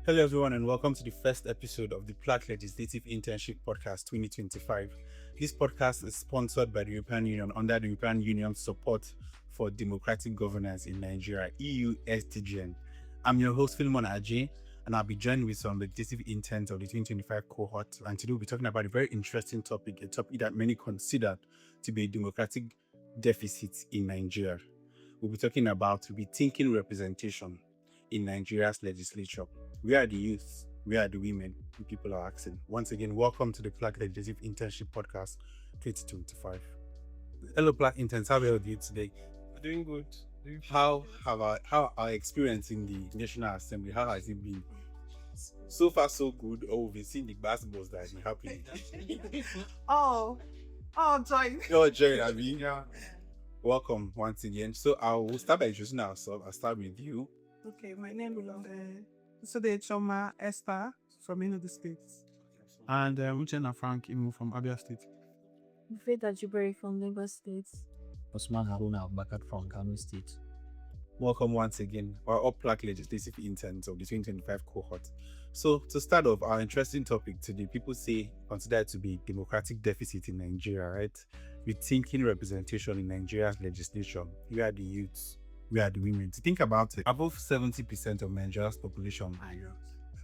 Hello, everyone, and welcome to the first episode of the PLAC Legislative Internship Podcast 2025. This podcast is sponsored by the European Union under the European Union Support for Democratic Governance in Nigeria, EU SDGN. I'm your host, Philemon Ajay, and I'll be joined with some legislative interns of the 2025 cohort. And today we'll be talking about a very interesting topic, a topic that many consider to be a democratic deficit in Nigeria. We'll be talking about rethinking representation in Nigeria's legislature. We are the youth, we are the women, and people are asking. Once again, welcome to the PLAC Legislative Internship Podcast 2025. Hello, PLAC interns. How are you today? Doing good. How our experience in the National Assembly? How has it been? So far, so good. Oh, we've seen the basketballs that are happening. Joy. You're joining, Abby. Yeah. Welcome once again. So I will start by introducing ourselves. I'll start with you. Okay, my name is Choma Esther from Enugu State. And Uchenna Frank Imu from Abia State. Faith Ajibere from Lagos State. Osman Haruna Bakat from Kano State. Welcome once again, our all PLAC legislative interns of the 2025 cohort. So to start off, our interesting topic today, people consider it to be democratic deficit in Nigeria, right? Rethinking representation in Nigeria's legislation. We are the youths, we are the women. To think about it, above 70% of Nigeria's population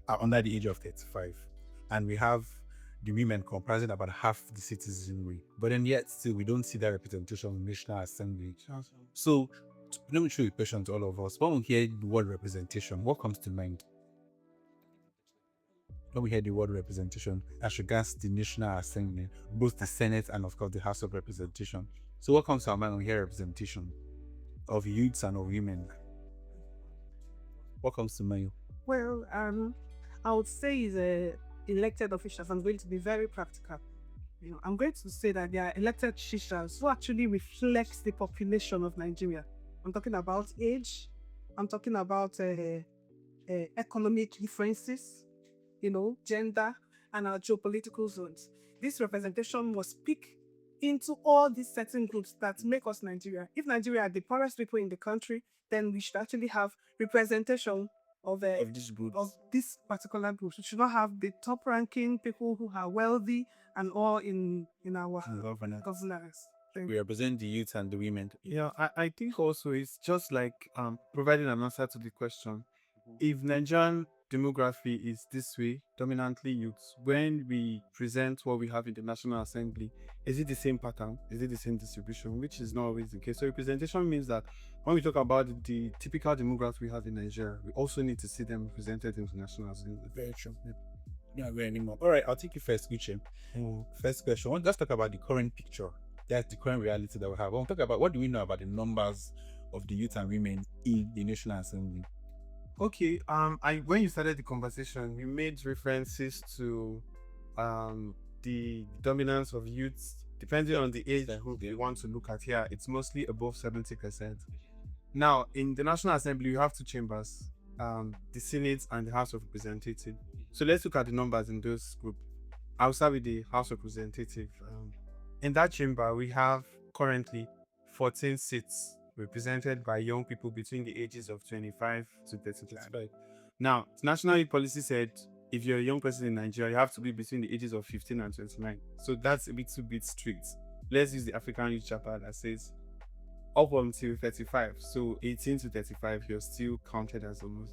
are under the age of 35. And we have the women comprising about half the citizenry. But then yet still, we don't see that representation in the National Assembly. So let me show you a question to all of us. When we hear the word representation, what comes to mind? When we hear the word representation as regards the National Assembly, both the Senate and of course the House of Representation. So what comes to our mind when we hear representation of youths and of women? What comes to mind? Well, I would say is elected officials. I'm going to be very practical. I'm going to say that they are elected officials who actually reflects the population of Nigeria. I'm talking about age. I'm talking about economic differences, gender, and our geopolitical zones. This representation must speak into all these certain groups that make us Nigeria. If Nigeria are the poorest people in the country, then we should actually have representation of this particular group. We should not have the top ranking people who are wealthy and all in our governance. We represent the youth and the women. Yeah, I think also it's just like providing an answer to the question. If Nigerian demography is this way, dominantly youths, when we present what we have in the National Assembly, is it the same pattern? Is it the same distribution? Which is not always the case. So representation means that when we talk about the typical demographics we have in Nigeria, we also need to see them represented in the National Assembly. Very true. Not very anymore. All right, I'll take you first, Uche. First question. Let's talk about the current picture. That's the current reality that we have. I want to talk about what do we know about the numbers of the youth and women in the National Assembly. Okay, when you started the conversation, you made references to the dominance of youths, depending on the age group you want to look at here, it's mostly above 70%. Now, in the National Assembly, you have two chambers, the Senate and the House of Representatives. So let's look at the numbers in those groups. I'll start with the House of Representatives. In that chamber, we have currently 14 seats represented by young people between the ages of 25 to 35. Now, national youth policy said if you're a young person in Nigeria, you have to be between the ages of 15 and 29. So that's a little bit strict. Let's use the African Youth Chapter that says up until 35. So 18 to 35, you're still counted as almost.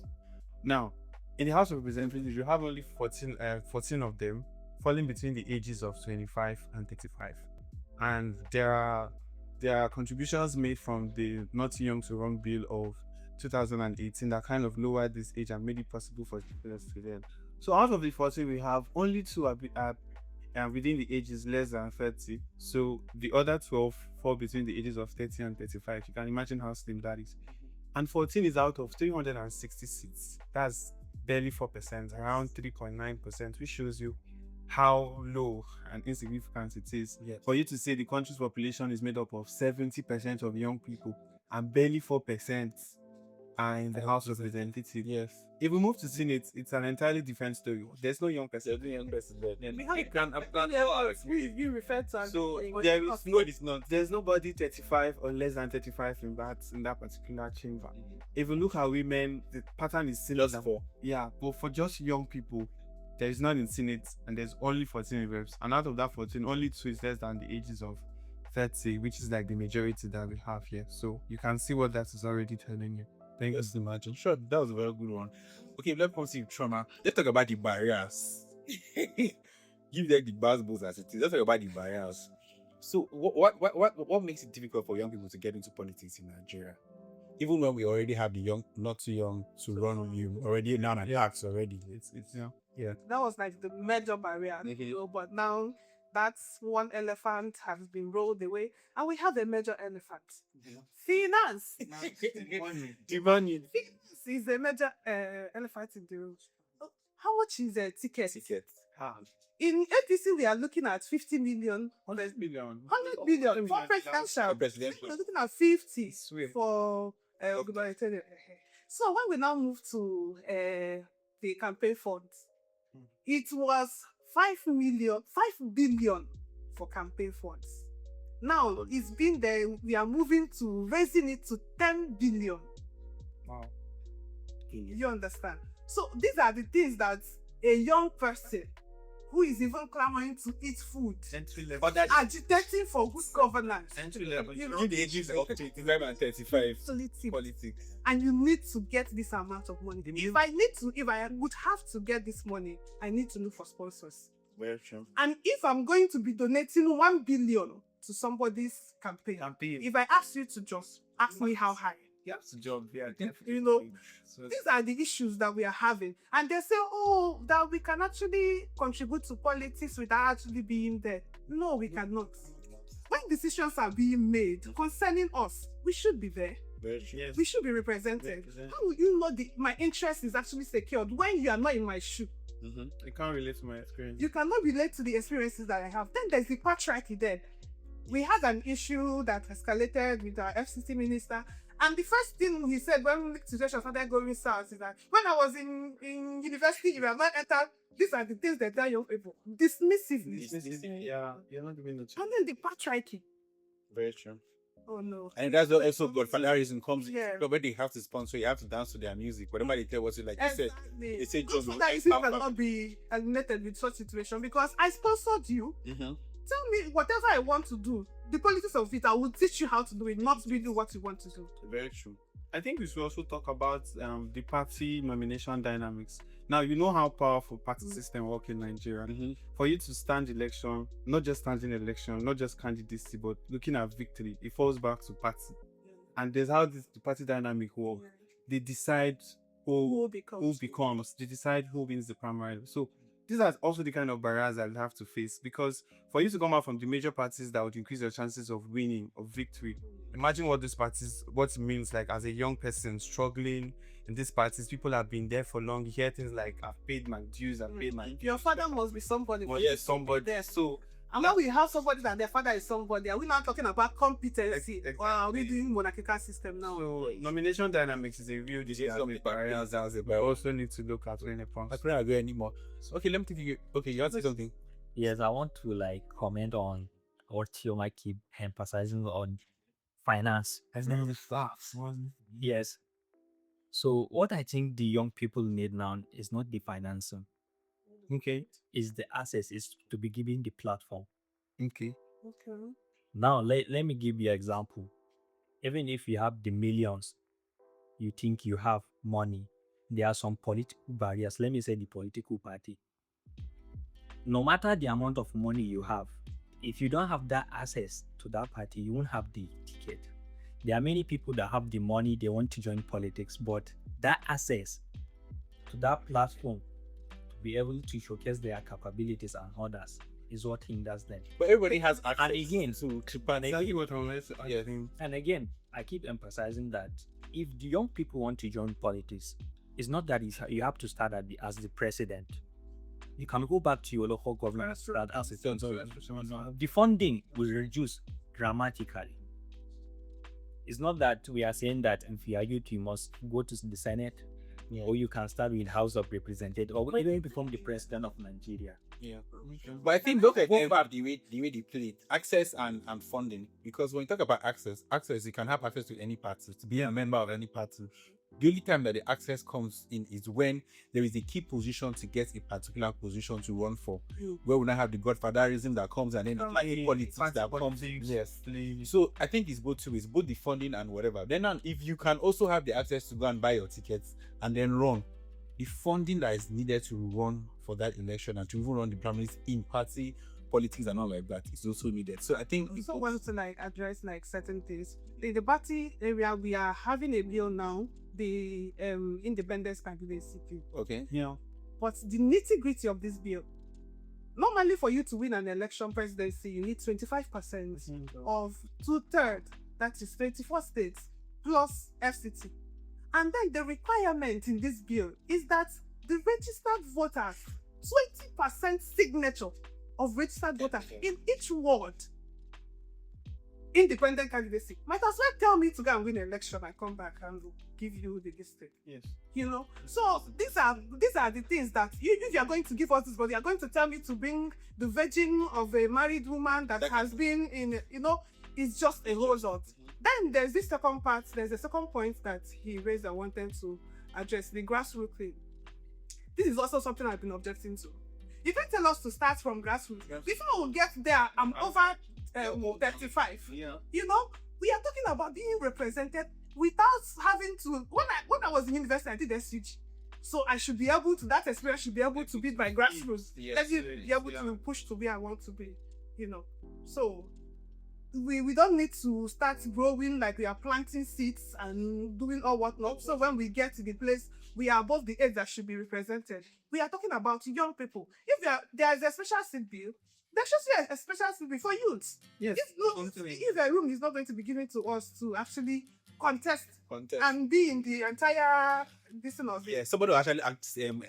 Now, in the House of Representatives, you have only 14 of them falling between the ages of 25 and 35. And there are contributions made from the Not Too Young to Run bill of 2018 that kind of lowered this age and made it possible for students to learn. So out of the 14, we have only 2 are within the ages less than 30. So the other 12 fall between the ages of 30 and 35. You can imagine how slim that is. And 14 is out of 360 seats. That's barely 4%, around 3.9%, which shows you how low and insignificant it is. Yes. For you to say the country's population is made up of 70% of young people and barely 4% are in the House of Representatives. Yes. If we move to Senate, it's an entirely different story. There's no young person. There's no young person there. We have- It can apply. You refer to as So a- there is No, it's not. there's nobody 35 or less than 35 in that particular chamber. If you look at women, the pattern is similar. Just four. Yeah, but for just young people, there is none in Senate, and there's only 14 reps. And out of that 14, only 2 is less than the ages of 30, which is like the majority that we have here. So you can see what that is already telling you. Thank you. Just imagine. Sure, that was a very good one. Okay, let's come see trauma. Let's talk about the barriers. Give them the buzzwords as it is. Let's talk about the barriers. So, what makes it difficult for young people to get into politics in Nigeria? Even when we already have the young, not too young to run with you already now and tax already. It's yeah. That was like the major barrier. But now that's one elephant has been rolled away, and we have a major elephant. Finance. The money. Finance is a major elephant in the room. How much is a ticket? In APC, we are looking at 50 million. 100 million. 100 million for presidential. Presidential. We're looking at 50 Sweet. for gubernatorial. So when we now move to the campaign funds, it was 5 billion for campaign funds. Now it's been there. We are moving to raising it to 10 billion. Wow. You understand? So these are the things that a young person who is even clamoring to eat food, Entry level. agitating for good governance, Entry level. you know, In the ages of 25 and 35, absolutely. politics. And you need to get this amount of money. If I would have to get this money, I need to look for sponsors. Very true. And if I'm going to be donating 1 billion to somebody's campaign, if I ask you to just ask me how high, You have to jump. Yeah, definitely. you know, So these are the issues that we are having. And they say, oh, that we can actually contribute to politics without actually being there. No, we cannot. When decisions are being made concerning us, we should be there. Very true. yes. We should be represented. How will you know my interest is actually secured when you are not in my shoe? I can't relate to my experience. You cannot relate to the experiences that I have. Then there's the patriarchy there. We had an issue that escalated with our FCC minister. And the first thing he said when the situation started going south is that when I was in university, if I have not entered, these are the things that tell young people. Dismissively. Yeah, you're not giving the chance. And then the patriarchy. Very true. Oh no. And that's what also Godfatherism comes. Yeah. When they have to sponsor, you have to dance to their music. Whatever they tell us, like you said, Exactly. they say Good just for that you cannot be eliminated with such situation because I sponsored you. Tell me whatever I want to do. The politics of it, I will teach you how to do it, not really what you want to do. Very true. I think we should also talk about the party nomination dynamics. Now, you know how powerful party system work in Nigeria. For you to stand election, not just standing election, not just candidacy, but looking at victory, it falls back to party. And there's how the party dynamic work. They decide who becomes. They decide who wins the primary. So these are also the kind of barriers that you have to face, because for you to come out from the major parties that would increase your chances of winning, of victory, imagine what these parties, what it means like as a young person struggling in these parties. People have been there for long. You hear things like, I've paid my dues, I've paid my... Your father must be somebody. Well, yes, somebody. There. So, and when we have somebody that their father is somebody, are we not talking about competency? Exactly. Or are we doing monarchical system now? so nomination dynamics is a real Some of the barriers barriers that we also need to look at when it comes. I couldn't agree anymore. Okay, let me think. Okay, you want to say something? Yes, I want to like comment on what Chioma keep emphasizing on finance. Yes. So what I think the young people need now is not the financing. Okay. Is the access, is to be given the platform. Okay. Okay. Now let me give you an example. Even if you have the millions, you think you have money, there are some political barriers. Let me say the political party. No matter the amount of money you have, if you don't have that access to that party, you won't have the ticket. There are many people that have the money, they want to join politics, but that access to that platform to be able to showcase their capabilities and others is what hinders them. But everybody has access. And again, to Tripane. Exactly what I'm Yes. and again, I keep emphasizing that if the young people want to join politics, it's not that you have to start as the president. You can go back to your local government start as a the funding will reduce dramatically. It's not that we are saying that if you are youth, you must go to the Senate, or you can start with House of Representatives, or even become the president of Nigeria. Yeah. But I think look at the way they play it. Access and funding. Because when you talk about access, you can have access to any party, to be a member of any party. The only time that the access comes in is when there is a key position to get a particular position to run for. Where we now have the godfatherism that comes and then politics that comes. Yes. So I think it's both two ways, both the funding and whatever. Then if you can also have the access to go and buy your tickets and then run, the funding that is needed to run for that election and to even run the primaries in party politics and all like that is also needed. So I think I also want to address certain things. In the party area, we are having a bill now, the independence candidacy bill. okay. Yeah. But the nitty-gritty of this bill, normally for you to win an election presidency, you need 25% of 2/3, that is 24 states, plus FCT. And then the requirement in this bill is that the registered voters, 20% signature of registered voters in each ward, independent candidacy. Might as well tell me to go and win an election and come back and give you the district. Yes. So these are the things that if you are going to give us this, but you are going to tell me to bring the virgin of a married woman that has been in, it's just a whole lot. Then there's this second part. There's a second point that he raised. I wanted to address the grassroots thing. This is also something I've been objecting to. You can tell us to start from grassroots. Before we get there, I'm over 35. Yeah. We are talking about being represented without having to. When I was in university, I did SUG. So I should be able to, that experience should be able to beat my grassroots. Let me be able to push to where I want to be. So we don't need to start growing like we are planting seeds and doing all whatnot. So when we get to the place, we are above the age that should be represented. We are talking about young people. If there is a special seat bill, there should be a special seat bill for youths. Yes. If a room is not going to be given to us to actually contest. And be in the entire distance of it. Yeah, somebody was actually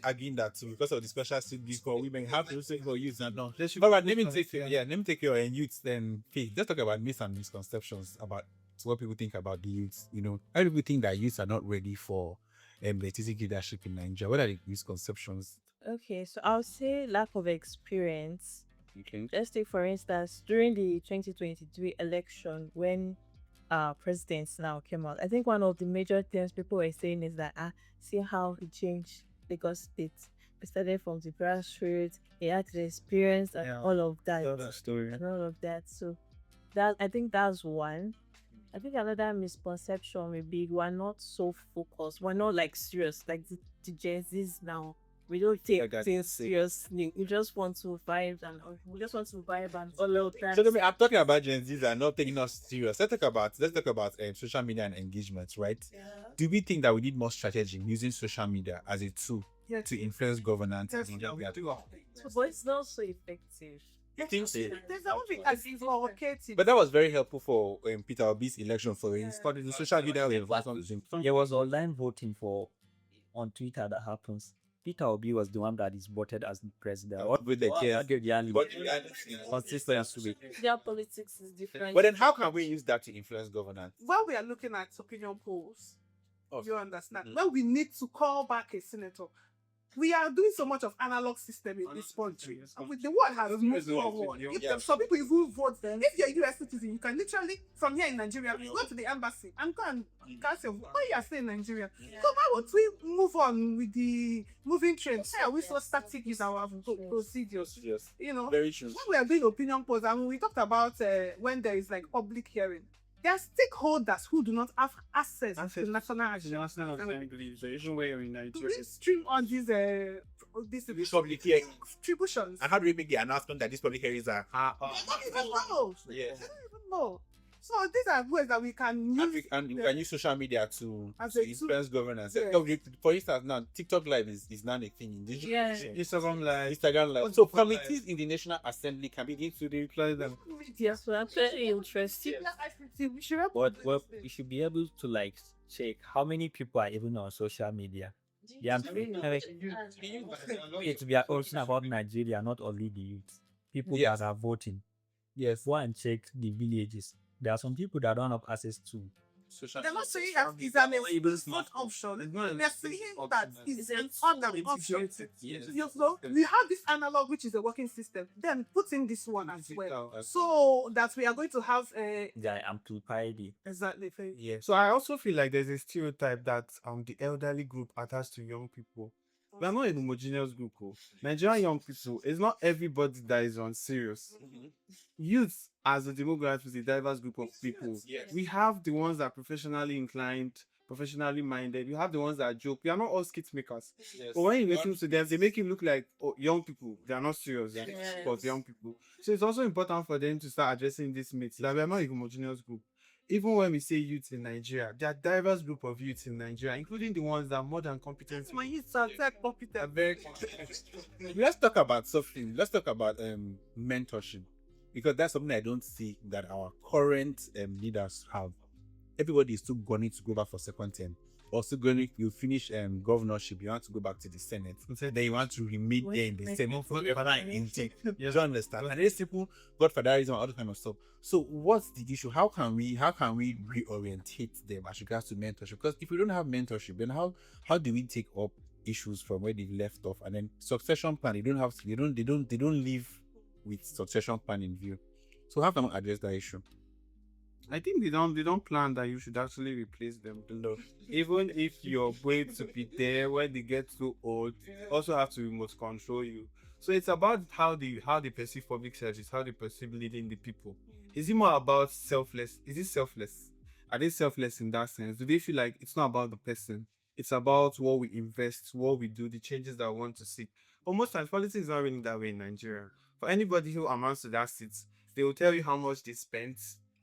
arguing that too, because of the special seat bill for women have to say for youth and no. All right, let me take your youth then. Okay, let's talk about myths and misconceptions about what people think about the youth. How do people think that youths are not ready for the leadership in Nigeria? What are the misconceptions? Okay, so I'll say lack of experience. Okay. Let's take, for instance, during the 2023 election, when presidents now came out, I think one of the major things people were saying is that see how he changed Lagos State. We started from the grassroots, he had the experience and all of that. And all of that. So I think that's one. I think another misconception may be we're not so focused. We're not serious like the Gen Zs now. We don't take things seriously. We just want to vibe and all of that. So I'm talking about Gen Zs and not taking us serious. Let's talk about social media and engagement, right? Yeah. Do we think that we need more strategy using social media as a tool to influence governance? Yes. But it's not so effective. You think so? There's a movie as provocative. But that was very helpful for Peter Obi's election for his the social media. There was online voting on Twitter that happens. Peter Obi was the one that is voted as the president. What with the consistency? Their politics is different. But then how can we use that to influence governance? When we are looking at opinion polls, you understand? Mm-hmm. When we need to call back a senator, we are doing so much of analog system in this country. And with the world has moved forward. Some people even vote. If you're a US citizen, you can literally, from here in Nigeria, go to the embassy and go and cast your vote. Why you are still in Nigeria? So why would we move on with the moving train? Why are we so static with our procedures? Yes. Very true. When we are doing opinion polls, and we talked about when there is public hearing, there are stakeholders who do not have access to national agenda. We stream on these public hearing distributions. And how do we make the announcement that these public hearings are? They don't even know. Yes. They don't even know. So these are ways that we can use. And we can use social media to influence governance. Yes. For instance, now TikTok Live is now a thing in digital. Yeah. Instagram Live. So committees in the National Assembly can begin to reply them. Yes, so that's very interesting. But we should be able to check how many people are even on social media. Yeah, we are also about Nigeria, not only the youth. People that are voting. Yes. Go and check the villages. There are some people that don't have access to They're not saying that it's an good option. They're saying that it's an other option. You know, we have this analog, which is a working system. Then put in this one as well, so that we are going to have a amplify the exactly. Yeah. So I also feel like there's a stereotype that the elderly group attached to young people. We are not a homogeneous group. Nigerian young people, it's not everybody that is on serious. Youth as a demographic is a diverse group of people. We have the ones that are professionally inclined, professionally minded. You have the ones that joke. We are not all skit makers. But when you listen to them, they make it look like young people. They are not serious. They are for young people. So it's also important for them to start addressing this myth that we are not a homogeneous group. Even when we say youth in Nigeria, there are diverse group of youth in Nigeria, including the ones that are more than competent. My youths are tech competent. Are very competent. Let's talk about something. Let's talk about mentorship, because that's something I don't see that our current leaders have. Everybody is still going to go back for second term, or still going. You finish governorship, you want to go back to the Senate. Then you want to remain there in the Senate forever and intake. You don't understand? And these people, godfatherism, and all that kind of stuff. So what's the issue? How can we reorientate them as regards to mentorship? Because if we don't have mentorship, then how do we take up issues from where they left off? And then succession plan, they don't live with succession plan in view. So how can we address that issue? I think they don't plan that you should actually replace them. No. Even if you're going to be there when they get too old, also have to remote control you. So it's about how they perceive public service, how they perceive leading the people. Is it more about selfless? Is it selfless? Are they selfless in that sense? Do they feel like it's not about the person? It's about what we invest, what we do, the changes that we want to see. But most times, politics is not really that way in Nigeria. For anybody who amounts to that seat, they will tell you how much they spent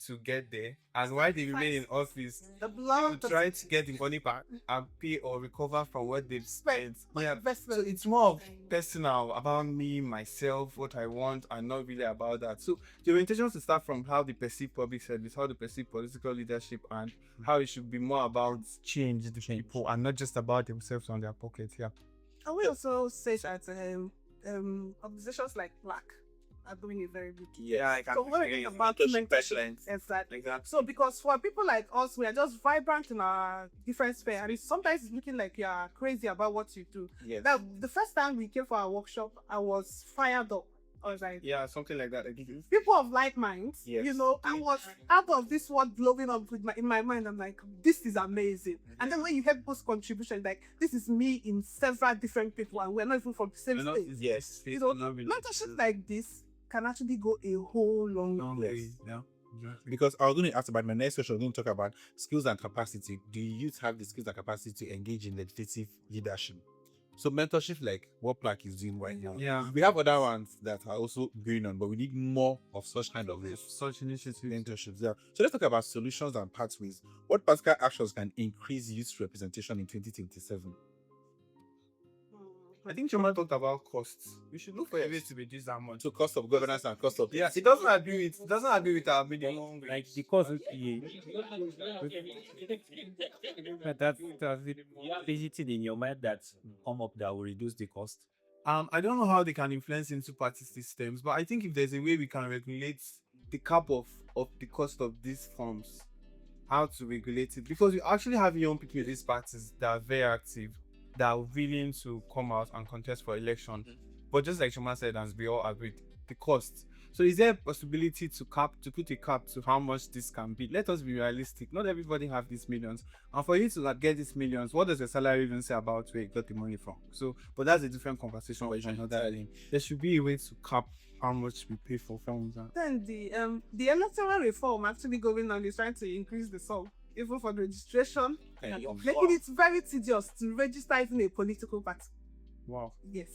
to get there and why they remain in office. To try to get the money back and pay or recover from what they've spent. Yeah. So it's more of personal, about me, myself, what I want, and not really about that. So the orientation to start from how they perceive public service, how they perceive political leadership, and how it should be more about change the people and not just about themselves on their pockets. Yeah. And we also say that organizations like PLAC are doing it very good. Yeah, I can. So we're about mentorship. Exactly. So because for people like us, we are just vibrant in our different sphere, and sometimes it's looking like you are crazy about what you do. Yes. Now, the first time we came for our workshop, I was fired up. I was like, Yeah, something like that. people of like minds, Yes. you know, I was out of this world blowing up in my mind. I'm like, this is amazing. And then when you hear people's contribution, like, this is me in several different people, and we're not even from the same state. Yes. You know, mentorship like this can actually go a whole long way. Yeah. Because I was going to ask about my next question. I was going to talk about skills and capacity. Do youth have the skills and capacity to engage in legislative leadership? So mentorship, like what PLAC is doing right now. Yeah. We have other ones that are also going on, but we need more of such kind of Such initiatives. mentorships. Yeah. So let's talk about solutions and pathways. What practical actions can increase youth representation in 2027? I think Choma talked about costs. We should look for a way to reduce that much. So cost of governance and cost of Yes, it doesn't agree with our minimum wage. like because that's basically in your mind that come up that will reduce the cost. I don't know how they can influence into party systems, but I think if there's a way we can regulate the cap of the cost of these forms, how to regulate it, because we actually have young people in these parties that are very active, that are willing to come out and contest for election. But just like Shoma said, and we all agreed, the cost. So is there a possibility to put a cap to how much this can be? Let us be realistic. Not everybody have these millions. And for you to get these millions, what does your salary even say about where you got the money from? So, but that's a different conversation. There should be a way to cap how much we pay for films. Then the electoral reform actually going on is trying to increase the sum, even for the registration, making it very tedious to register even a political party. Wow. Yes.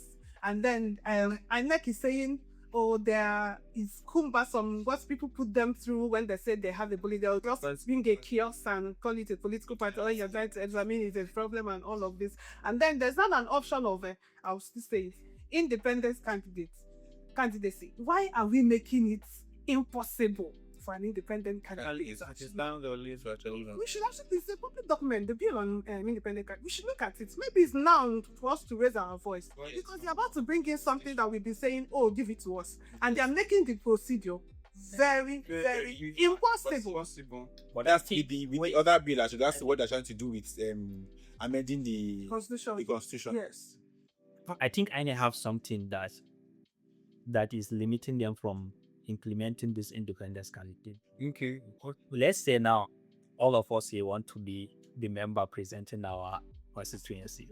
And then INEC is saying, there is cumbersome what people put them through when they say they have a bullet. They'll just bring a kiosk and call it a political party. All you're trying to examine is a problem and all of this. And then there's not an option of, I'll still say it, independent candidacy. Why are we making it impossible for an independent candidate? We should actually, it's a public document, the bill on independent candidate. We should look at it. Maybe it's now for us to raise our voice, because they're about to bring in something that we've been saying, give it to us, and they're making the procedure very, very impossible. But that's with the other bill. Actually, that's what they're trying to do with amending the Constitution. constitution. Yes. I think I have something that is limiting them from implementing this independence candidate. Okay. Let's say now, all of us here want to be the member presenting our constituency.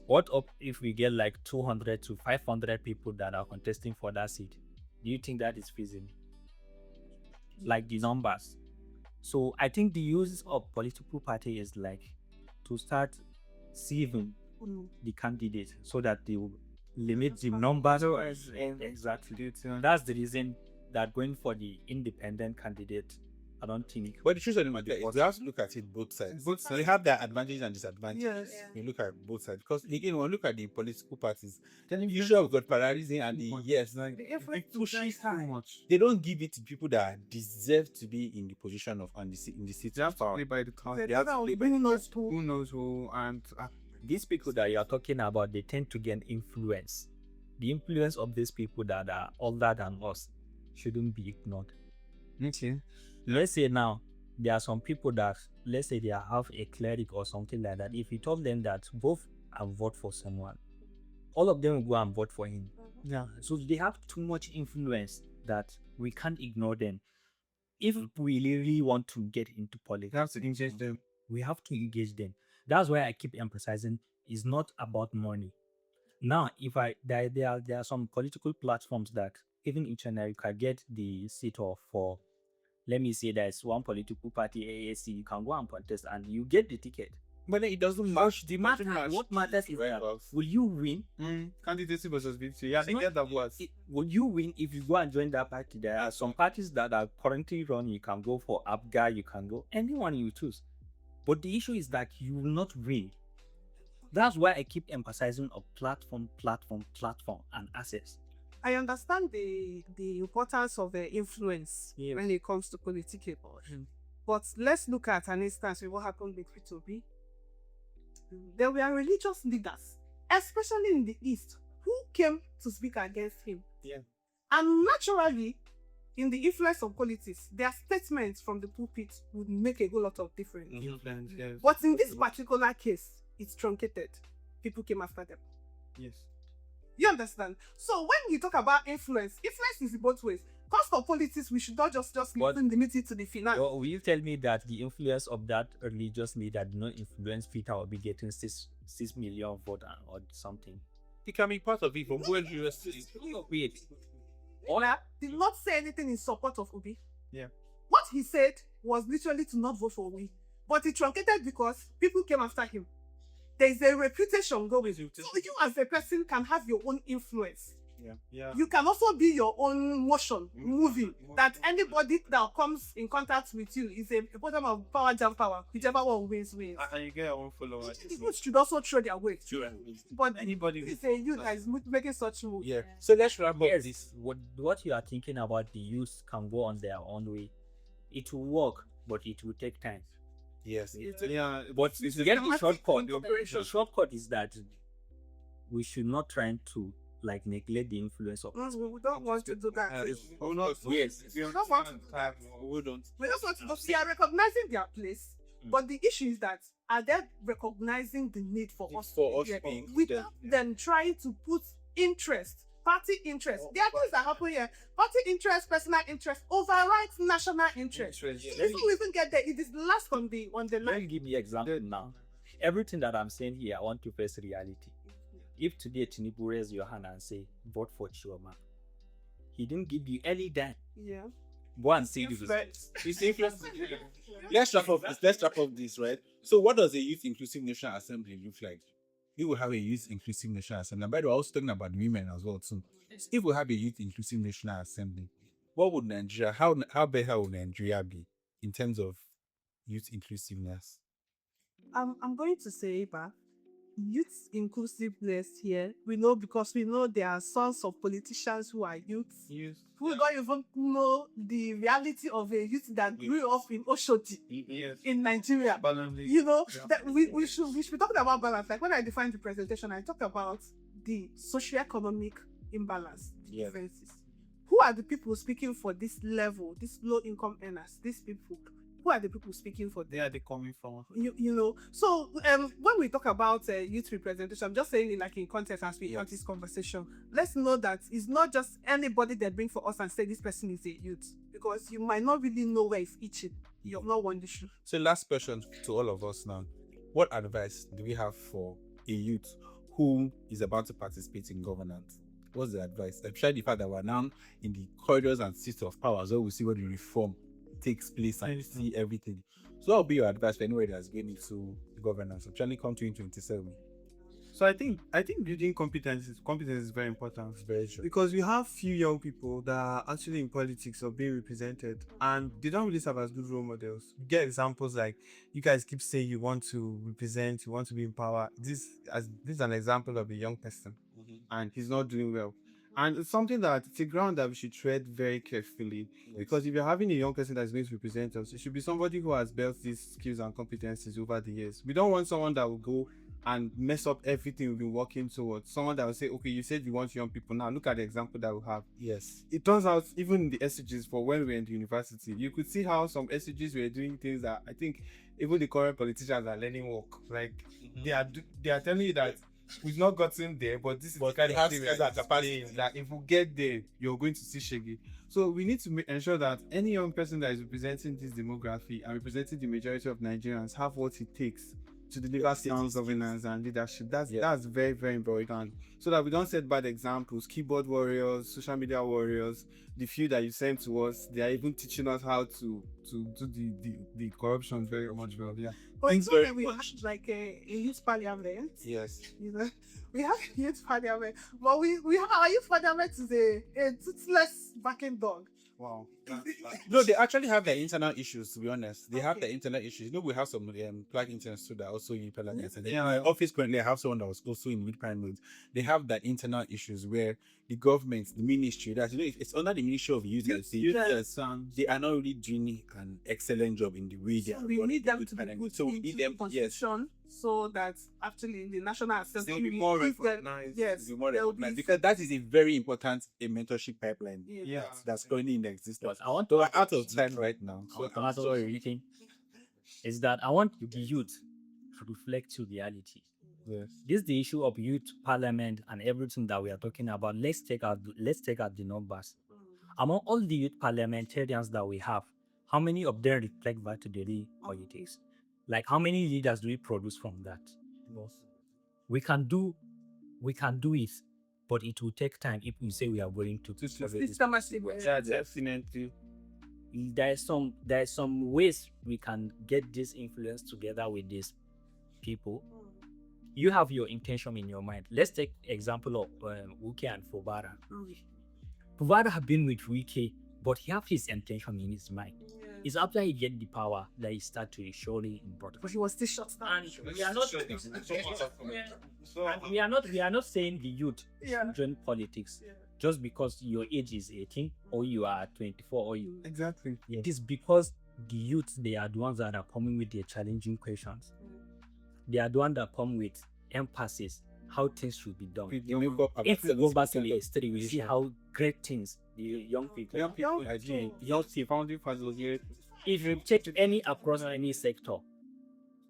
What up if we get like 200 to 500 people that are contesting for that seat? Do you think that is feasible? Like the numbers. So I think the use of political party is like to start sieving the candidate so that they will limit the numbers. Exactly. That's the reason that going for the independent candidate, I don't think. But the truth of the matter is, we have to look at it both sides. Both sides. They have their advantages and disadvantages. Yes. You look at both sides because again, when you look at the political parties, then you sure have got pluralism and the yes, like The influence it pushes is very too high. much. they don't give it to people that deserve to be in the position of in the seat. They have to play by the cards. They have to play by Who knows who? Who knows who? And These people that you are talking about, they tend to gain influence. The influence of these people that are older than us shouldn't be ignored. okay. Let's say now, there are some people that, let's say they have a cleric or something like that. If you told them that both and vote for someone, all of them will go and vote for him. Yeah. So they have too much influence that we can't ignore them. If we really want to get into politics, You have to engage them. we have to engage them. That's why I keep emphasizing it's not about money. Now, if there are some political platforms that even in China you can get the seat of for, let me say there's one political party AAC, you can go and contest and you get the ticket. But then it doesn't match the What matters is that will you win? Candidacy versus victory. Yeah, I get that was. Will you win if you go and join that party? There are some parties that are currently running. You can go for ABGA, you can go anyone you choose. But the issue is that you will not win. That's why I keep emphasizing on platform, and access. I understand the importance of the influence Yes. when it comes to political. But let's look at an instance with what happened with P2B. There were religious leaders, especially in the East, who came to speak against him. Yeah. And naturally, in the influence of politics, their statements from the pulpit would make a whole lot of difference. Influence, yes. But in this particular case, it's truncated. People came after them. Yes. You understand? So when you talk about influence is in both ways. Because for politics, we should not just But- limit it to the finance. Will you tell me that the influence of that religious leader did not influence Peter will be getting 6 million votes or something? It can be part of it from where you Wait. Ola did not say anything in support of Obi. Yeah. What he said was literally to not vote for Obi. But it truncated because people came after him. There is a reputation going. So you as a person can have your own influence. Yeah. Yeah. You can also be your own motion, movie, that anybody that comes in contact with you is a bottom of power, jam power, whichever one wins. And you get your own followers. People should also throw their weight. Sure. But Anybody it's a youth that is making such move. Yeah. So let's wrap up Yes, this. what you are thinking about the youth can go on their own way. It will work, but it will take time. Yes. Yeah. But it's to get the automatic shortcut, operation. the shortcut is that we should not try to like neglect the influence of. We don't want to do that. We're not. Yes. We don't want to- We don't. We just want to, they are recognizing their place. But the issue is that are they recognizing the need for us For us here being without them trying to put interest, party interest. There are things that happen here. Party interest, personal interest overrides national interest. Before we even get there, it is last on the Let line. me give you an example now. Everything that I'm saying here, I want to face reality. If today Tinubu raise your hand and say, vote for Chioma, he didn't give you any dime. Yeah. Go and see this. It's influence. Let's wrap up this, right? So what does a youth inclusive national assembly look like? We will have a youth inclusive national assembly. And by the way, I was talking about women as well too. If we have a youth inclusive national assembly, what would Nigeria, how better would Nigeria be in terms of youth inclusiveness? I'm going to say, but youth inclusiveness here, we know because we know there are sons of politicians who are youths who don't even know the reality of a youth that grew up in Oshodi Yes. in Nigeria. Balance. You know, Yeah. that we should be talking about balance. Like when I defined the presentation, I talked about the socio-economic imbalance, the Yeah. differences. who are the people speaking for this level, this low income earners, these people? Who are the people speaking for them? Where are they coming from? You know, so when we talk about youth representation, I'm just saying it like in context as we have this conversation, let's know that it's not just anybody that bring for us and say this person is a youth, because you might not really know where it's itching. You're not one issue. So last question to all of us now. What advice do we have for a youth who is about to participate in governance? What's the advice? Especially the fact that we're now in the corridors and seats of power, so we see what the reform takes place and see everything. So what will be your advice for anybody that's going into governance, especially come to 2027? So I think building competence is very important. Very true. Because we have few young people that are actually in politics or being represented, and they don't really serve as good role models. You get examples like, you guys keep saying you want to represent, you want to be in power. This is an example of a young person, and he's not doing well. And it's something that it's a ground that we should tread very carefully. Because if you're having a young person that's going to represent us, it should be somebody who has built these skills and competencies over the years. We don't want someone that will go and mess up everything we've been working towards. Someone that will say, okay, you said you want young people. Now look at the example that we have. Yes. It turns out, even in the SGs for when we were in the university, you could see how some SGs were doing things that I think even the current politicians are learning work. Like they are telling you that we've not gotten there, but this is the kind of thing that if we get there, you're going to see Shaggy. So we need to ensure that any young person that is representing this demography and representing the majority of Nigerians have what it takes to deliver sound governance and leadership. That's very, very important. So that we don't set bad examples. Keyboard warriors, social media warriors, the few that you send to us, they are even teaching us how to do the corruption very much well. Yeah. Well, it's okay, we have like a youth parliament. Yes. You know, we have a youth parliament, but we have our youth parliament is a toothless barking dog. Wow. No, they actually have their internal issues, to be honest. They have their internal issues. You know, we have some PLAC interns too that are also in parliament. And in my office currently, I have someone that was also in mid-prime mode. They have that internal issues where the government, the ministry, that, you know, it's under the Ministry of Youth. They are not really doing an excellent job in the way they are. We need them to be put. So we need them, yes. So that actually the national assembly They'll be more recognized. Yes, be more recognized, because that is a very important mentorship pipeline. Yeah. That's currently in existence. But I want We're out of time right now. So I'm sorry, is that I want the youth to reflect to reality. Yes. This is the issue of youth parliament and everything that we are talking about. Let's take out the numbers. Among all the youth parliamentarians that we have, how many of them reflect back to the real politics? Like, how many leaders do we produce from that? We can do it, but it will take time if we say we are willing to. Yeah, definitely. There's some ways we can get this influence together with these people. You have your intention in your mind. Let's take example of Wike and Fubara. Fubara have been with Wike, but he have his intention in his mind. It's after he get the power that he start to surely important. But he was still shut down. And we are not saying the youth join politics just because your age is 18 or you are 24 or you. Exactly. It is because the youth, they are the ones that are coming with their challenging questions. They are the ones that come with emphasis, how things should be done. If we go back to the history, we see how great things the young people are doing. If you check any across any sector,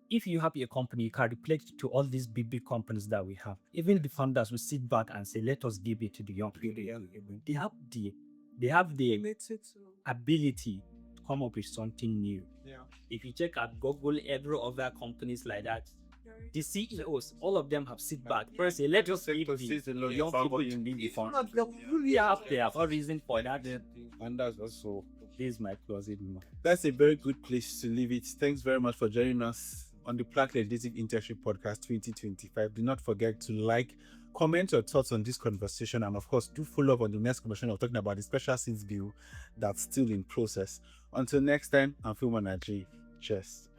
if you have a company, you can reflect to all these big companies that we have. Even the founders will sit back and say, let us give it to the young people. They have the ability to come up with something new. Yeah. If you check at Google, every other companies like that, the CEOs, all of them have sit back. First, say, let us give the young people in the fund. They have a reason for that. And that's also, this is my closet remark. that's a very good place to leave it. Thanks very much for joining us on the PLAC Legislative Internship Podcast 2025. Do not forget to like, comment your thoughts on this conversation, and of course, do follow up on the next conversation of talking about the special seats bill that's still in process. Until next time, I'm Phil Manaji. Cheers.